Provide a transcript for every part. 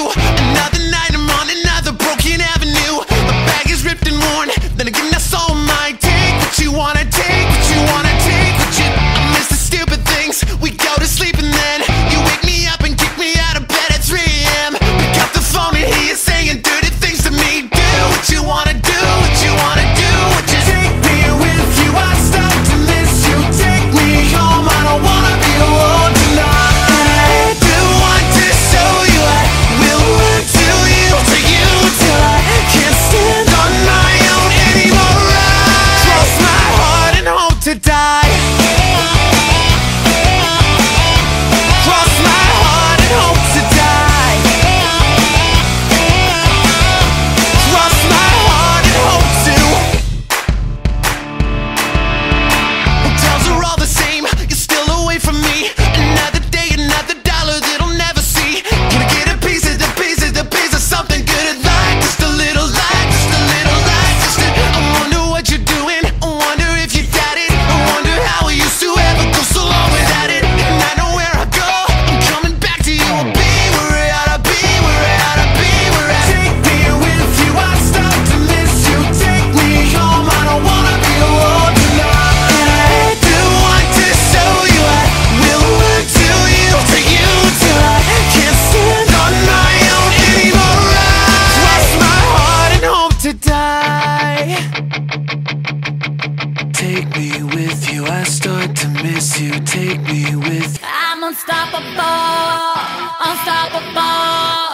you. Another night I'm on another broken avenue. My bag is ripped and worn, then again that's all mine. Take what you wanna take, what you wanna take, what you. I miss the stupid things. We go to sleep and then you wake me up and kick me out of bed at 3 a.m. Pick up the phone and hear you saying dirty things to me. Do what you wanna do, what you wanna do, what you. Take me with you, I start to miss you. Take me home, I don't wanna be alone tonight. I do want to show you I will run to you till I can't stand on my own anymore. I cross my heart and hope to die. Cross my heart and hope to die. Cross my heart and hope to. Hotels are all the same, you're still away from me. Another day, another dollar that I'll never see. Gonna get a piece of the piece of the piece of something good at life. Just a little light, just a little light, just a. I wonder what you're doing, I wonder if you got it. I wonder how we used to ever go so long without it. And I know where I go, I'm coming back to you. I'll be where I oughta be, where I oughta be, where I. Take me with you, I start to miss you. Take me home, I don't wanna be alone tonight. And I do want to show you I will run to you till I can't stand on my own anymore. I cross my heart and hope to die. Take me with you, I start to miss you. Take me with. I'm unstoppable, unstoppable,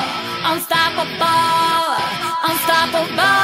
unstoppable, unstoppable.